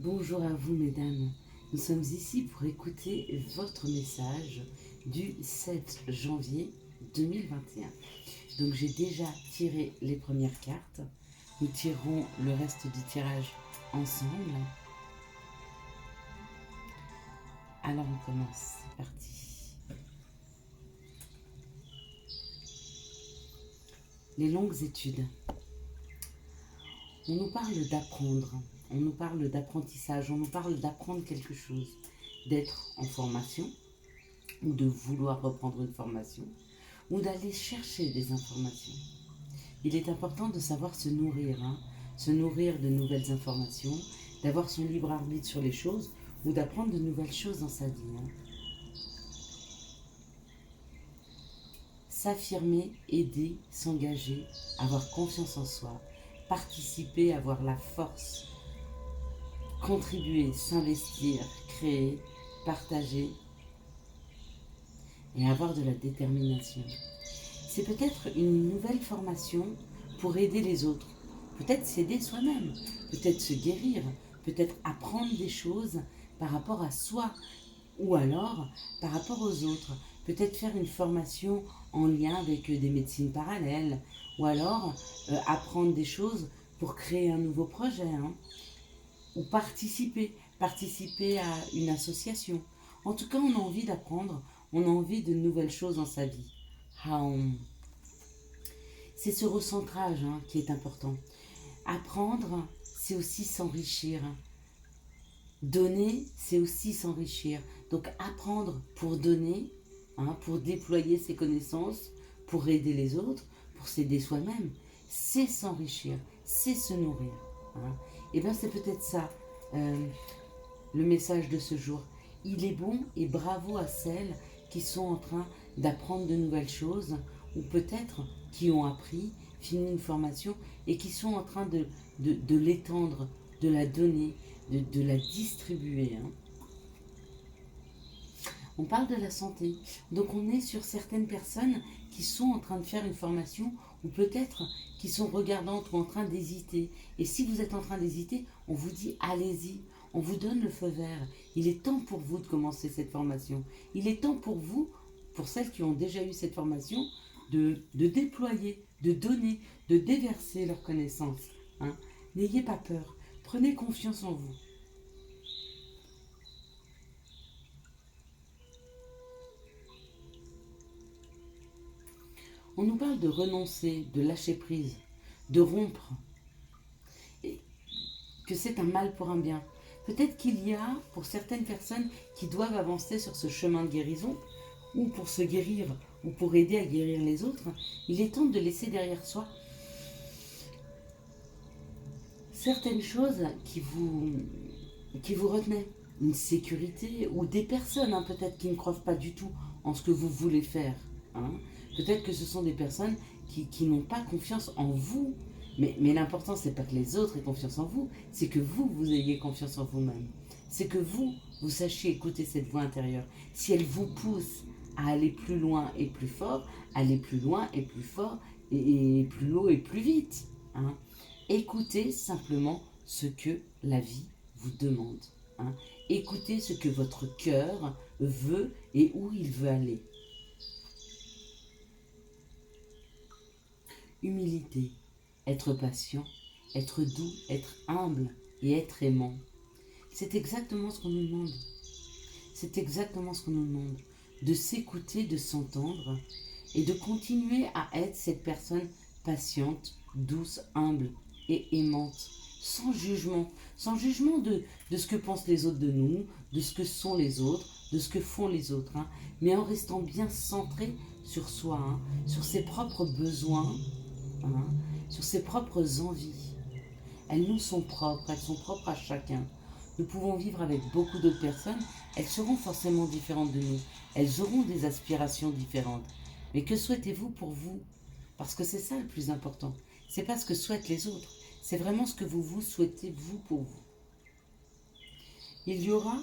Bonjour à vous mesdames, nous sommes ici pour écouter votre message du 7 janvier 2021. Donc j'ai déjà tiré les premières cartes, nous tirerons le reste du tirage ensemble. Alors on commence, c'est parti. Les longues études. On nous parle d'apprendre, on nous parle d'apprentissage, on nous parle d'apprendre quelque chose, d'être en formation, ou de vouloir reprendre une formation, ou d'aller chercher des informations. Il est important de savoir se nourrir, se nourrir de nouvelles informations, d'avoir son libre arbitre sur les choses, ou d'apprendre de nouvelles choses dans sa vie. S'affirmer, aider, s'engager, avoir confiance en soi, participer, avoir la force, contribuer, s'investir, créer, partager et avoir de la détermination. C'est peut-être une nouvelle formation pour aider les autres, peut-être s'aider soi-même, peut-être se guérir, peut-être apprendre des choses par rapport à soi ou alors par rapport aux autres, peut-être faire une formation en lien avec des médecines parallèles ou alors apprendre des choses pour créer un nouveau projet ou participer à une association. En tout cas, on a envie d'apprendre, on a envie de nouvelles choses dans sa vie. C'est ce recentrage qui est important. Apprendre, c'est aussi s'enrichir. Donner, c'est aussi s'enrichir. Donc apprendre pour donner, pour déployer ses connaissances, pour aider les autres, pour s'aider soi-même, c'est s'enrichir, c'est se nourrir. Et bien c'est peut-être ça, le message de ce jour. Il est bon et bravo à celles qui sont en train d'apprendre de nouvelles choses, ou peut-être qui ont appris, fini une formation, et qui sont en train de l'étendre, de la donner, de la distribuer. On parle de la santé, donc on est sur certaines personnes qui sont en train de faire une formation, ou peut-être qui sont regardantes ou en train d'hésiter. Et si vous êtes en train d'hésiter, on vous dit allez-y, on vous donne le feu vert. Il est temps pour vous de commencer cette formation. Il est temps pour vous, pour celles qui ont déjà eu cette formation, de déployer, de donner, de déverser leurs connaissances. N'ayez pas peur, prenez confiance en vous. On nous parle de renoncer, de lâcher prise, de rompre, et que c'est un mal pour un bien. Peut-être qu'il y a, pour certaines personnes qui doivent avancer sur ce chemin de guérison, ou pour se guérir, ou pour aider à guérir les autres, il est temps de laisser derrière soi certaines choses qui vous retenaient. Une sécurité, ou des personnes peut-être qui ne croient pas du tout en ce que vous voulez faire. Peut-être que ce sont des personnes qui n'ont pas confiance en vous. Mais l'important, c'est pas que les autres aient confiance en vous, c'est que vous ayez confiance en vous-même. C'est que vous sachiez écouter cette voix intérieure. Si elle vous pousse à aller plus loin et plus fort, aller plus loin et plus fort, et plus haut et plus vite. Écoutez simplement ce que la vie vous demande. Écoutez ce que votre cœur veut et où il veut aller. Humilité, être patient, être doux, être humble et être aimant. C'est exactement ce qu'on nous demande. C'est exactement ce qu'on nous demande. De s'écouter, de s'entendre et de continuer à être cette personne patiente, douce, humble et aimante, sans jugement de ce que pensent les autres de nous, de ce que sont les autres, de ce que font les autres, mais en restant bien centré sur soi, sur ses propres besoins, sur ses propres envies. Elles nous sont propres, elles sont propres à chacun. Nous pouvons vivre avec beaucoup d'autres personnes, elles seront forcément différentes de nous, elles auront des aspirations différentes. Mais que souhaitez-vous pour vous? Parce que c'est ça le plus important. C'est pas ce que souhaitent les autres, c'est vraiment ce que vous souhaitez vous pour vous. Il y aura,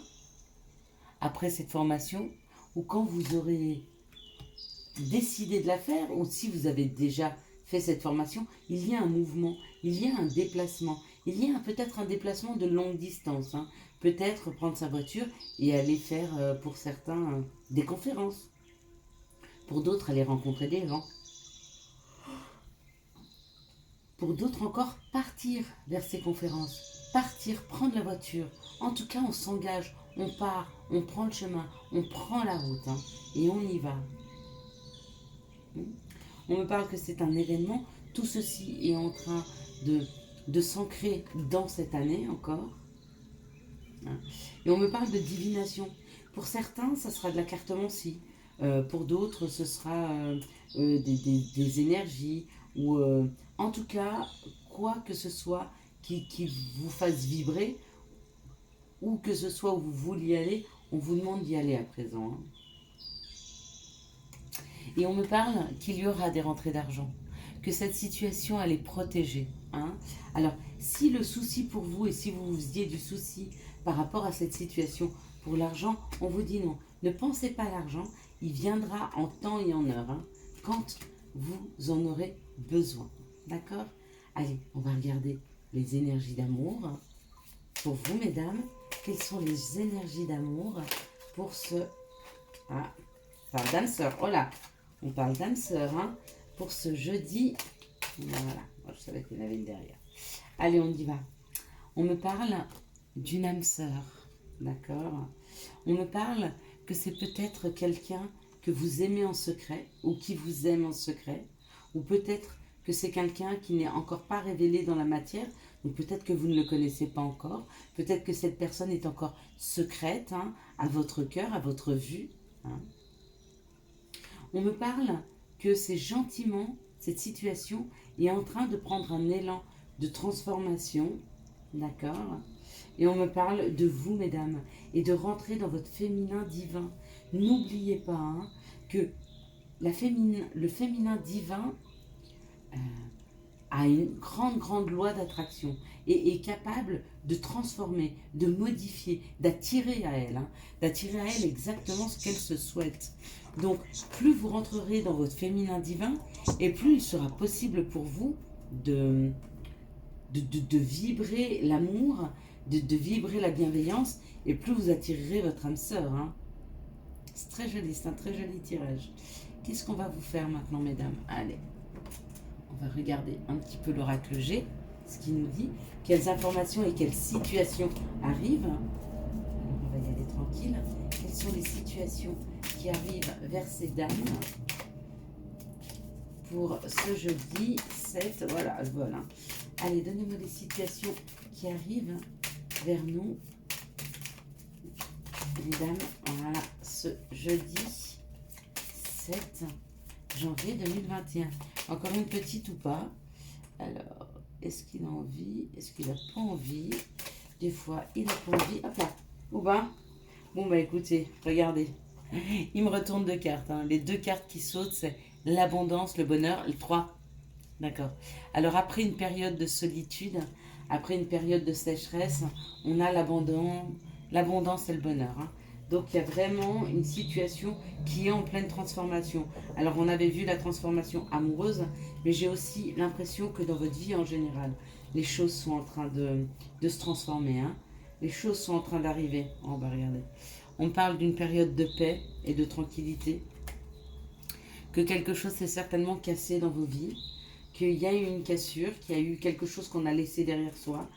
après cette formation, ou quand vous aurez décidé de la faire, ou si vous avez déjà fait cette formation, il y a un mouvement, il y a un déplacement, Il y a peut-être un déplacement de longue distance. Hein. Peut-être prendre sa voiture et aller faire, pour certains, des conférences. Pour d'autres, aller rencontrer des gens. Pour d'autres encore, partir vers ces conférences. Partir, prendre la voiture. En tout cas, on s'engage, on part, on prend le chemin, on prend la route hein, et on y va. On me parle que c'est un événement. Tout ceci est en train de s'ancrer dans cette année encore. Et on me parle de divination. Pour certains, ça sera de la cartomancie. Pour d'autres, ce sera des énergies. Ou en tout cas, quoi que ce soit qui vous fasse vibrer, ou que ce soit où vous vouliez aller, on vous demande d'y aller à présent. Hein. Et on me parle qu'il y aura des rentrées d'argent, que cette situation, elle est protégée. Hein. Alors, si le souci pour vous, et si vous vous faisiez du souci par rapport à cette situation pour l'argent, on vous dit non. Ne pensez pas à l'argent, il viendra en temps et en heure, hein, quand vous en aurez besoin. D'accord? Allez, on va regarder les énergies d'amour. Pour vous, mesdames, quelles sont les énergies d'amour pour ce... Ah, on parle d'âme sœur. Oh là, on parle d'âme sœur, hein, pour ce jeudi. Voilà, je savais qu'il y en avait une derrière. Allez, on y va. On me parle d'une âme sœur, d'accord? On me parle que c'est peut-être quelqu'un que vous aimez en secret ou qui vous aime en secret, ou peut-être que c'est quelqu'un qui n'est encore pas révélé dans la matière, donc peut-être que vous ne le connaissez pas encore, peut-être que cette personne est encore secrète hein, à votre cœur, à votre vue. Hein. On me parle que c'est gentiment, cette situation est en train de prendre un élan de transformation, d'accord? Et on me parle de vous, mesdames, et de rentrer dans votre féminin divin. N'oubliez pas hein, que le féminin divin a une grande loi d'attraction et est capable de transformer, de modifier, d'attirer à elle, hein, d'attirer à elle exactement ce qu'elle se souhaite. Donc, plus vous rentrerez dans votre féminin divin, et plus il sera possible pour vous de vibrer l'amour, de vibrer la bienveillance, et plus vous attirerez votre âme sœur. Hein. C'est très joli, c'est un très joli tirage. Qu'est-ce qu'on va vous faire maintenant, mesdames? Allez, on va regarder un petit peu l'oracle G, ce qui nous dit, quelles informations et quelles situations arrivent. On va y aller tranquille. Quelles sont les situations qui arrivent vers ces dames pour ce jeudi 7, voilà, elles volent. Hein. Allez, donnez-moi les situations qui arrivent vers nous, mesdames, voilà, ce jeudi 7 janvier 2021. Encore une petite ou pas? Alors, est-ce qu'il a envie? Est-ce qu'il n'a pas envie? Des fois, il n'a pas envie. Hop là, ou pas? Bon, bah écoutez, regardez. Il me retourne deux cartes. Hein. Les deux cartes qui sautent, c'est l'abondance, le bonheur, le 3. D'accord. Alors, après une période de solitude, après une période de sécheresse, on a l'abondance et le bonheur. Hein. Donc, il y a vraiment une situation qui est en pleine transformation. Alors, on avait vu la transformation amoureuse, mais j'ai aussi l'impression que dans votre vie en général, les choses sont en train de se transformer. Hein. Les choses sont en train d'arriver. On va regarder. On parle d'une période de paix et de tranquillité. Que quelque chose s'est certainement cassé dans vos vies. Qu'il y a eu une cassure, qu'il y a eu quelque chose qu'on a laissé derrière soi.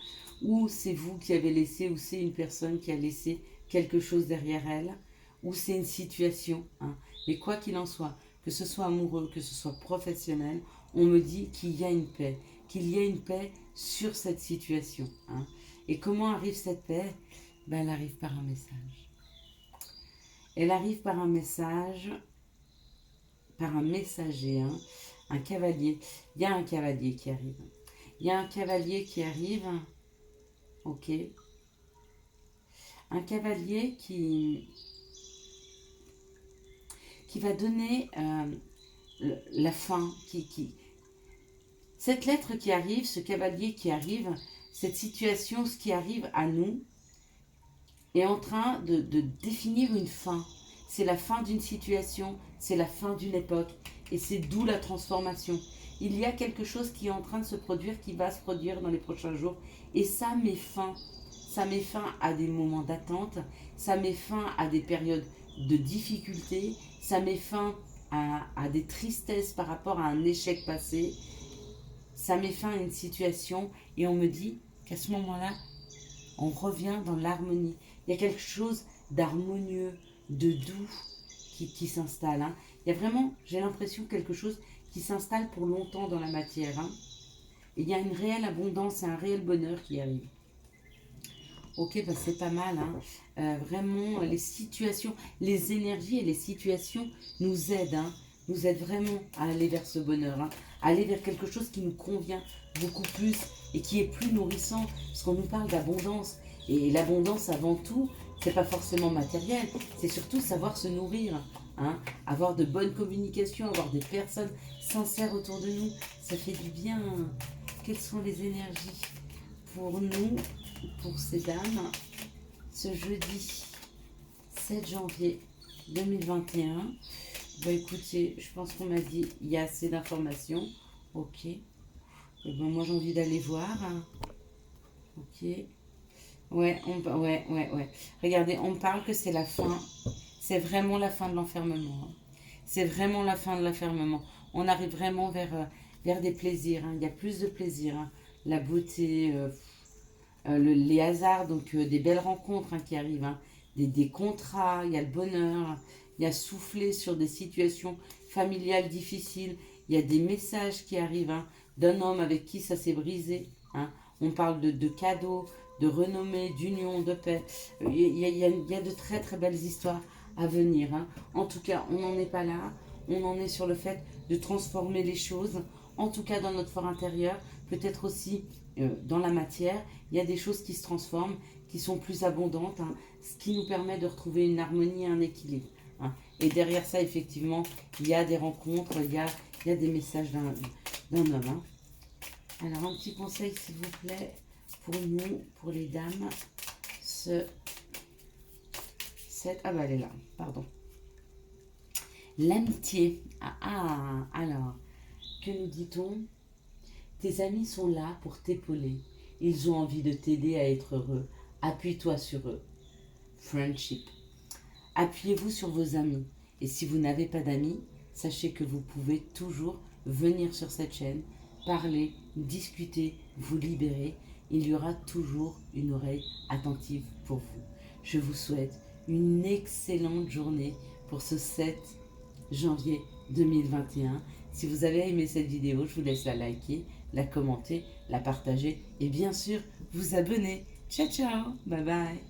Ou c'est vous qui avez laissé, ou c'est une personne qui a laissé quelque chose derrière elle. Ou c'est une situation. Hein. Mais quoi qu'il en soit, que ce soit amoureux, que ce soit professionnel, on me dit qu'il y a une paix. Qu'il y a une paix sur cette situation. Hein. Et comment arrive cette paix? Ben, elle arrive par un message. Elle arrive par un message, par un messager, hein, un cavalier. Il y a un cavalier qui arrive. Il y a un cavalier qui arrive. Ok. Un cavalier qui va donner la fin. Cette lettre qui arrive, ce cavalier qui arrive, cette situation, ce qui arrive à nous, est en train de définir une fin. C'est la fin d'une situation, c'est la fin d'une époque, et c'est d'où la transformation. il y a quelque chose qui est en train de se produire, qui va se produire dans les prochains jours. Et ça met fin. Ça met fin à des moments d'attente. Ça met fin à des périodes de difficulté. Ça met fin à des tristesses par rapport à un échec passé. Ça met fin à une situation. Et on me dit qu'à ce moment-là, on revient dans l'harmonie. Il y a quelque chose d'harmonieux, de doux qui s'installe. Hein. Il y a vraiment, j'ai l'impression, quelque chose qui s'installe pour longtemps dans la matière. Hein. Et il y a une réelle abondance et un réel bonheur qui arrive. Ok, bah c'est pas mal. Hein. Vraiment, les situations, les énergies et les situations nous aident. Hein. Nous aident vraiment à aller vers ce bonheur. Hein. À aller vers quelque chose qui nous convient beaucoup plus et qui est plus nourrissant. Parce qu'on nous parle d'abondance. Et l'abondance, avant tout, c'est pas forcément matériel. C'est surtout savoir se nourrir. Hein. Avoir de bonnes communications, avoir des personnes sincères autour de nous. Ça fait du bien. Quelles sont les énergies pour nous, pour ces dames, ce jeudi 7 janvier 2021. Bah écoutez, je pense qu'on m'a dit il y a assez d'informations. Ok. Et ben moi j'ai envie d'aller voir. Hein. Ok. Ouais, ouais. Regardez, on parle que c'est la fin. C'est vraiment la fin de l'enfermement. Hein. C'est vraiment la fin de l'enfermement. On arrive vraiment vers des plaisirs. Hein. Il y a plus de plaisir. Hein. La beauté, les hasards, donc des belles rencontres hein, qui arrivent. Hein. Des contrats, il y a le bonheur. Il y a souffler sur des situations familiales difficiles. Il y a des messages qui arrivent hein, d'un homme avec qui ça s'est brisé. Hein. On parle de cadeaux, de renommée, d'union, de paix. Il y a de très très belles histoires à venir. Hein. En tout cas, on n'en est pas là. On en est sur le fait de transformer les choses. En tout cas, dans notre fort intérieur, peut-être aussi dans la matière, il y a des choses qui se transforment, qui sont plus abondantes, hein, ce qui nous permet de retrouver une harmonie et un équilibre. Hein. Et derrière ça, effectivement, il y a des rencontres, il y a des messages d'un homme. Hein. Alors, un petit conseil, s'il vous plaît, pour nous, pour les dames, ah bah elle est là, pardon. L'amitié. Alors, que nous dit-on? Tes amis sont là pour t'épauler. Ils ont envie de t'aider à être heureux. Appuie-toi sur eux. Friendship. Appuyez-vous sur vos amis. Et si vous n'avez pas d'amis, sachez que vous pouvez toujours venir sur cette chaîne, parler, discuter, vous libérer. Il y aura toujours une oreille attentive pour vous. Je vous souhaite une excellente journée pour ce 7 janvier 2021. Si vous avez aimé cette vidéo, je vous laisse la liker, la commenter, la partager et bien sûr vous abonner. Ciao ciao, bye bye.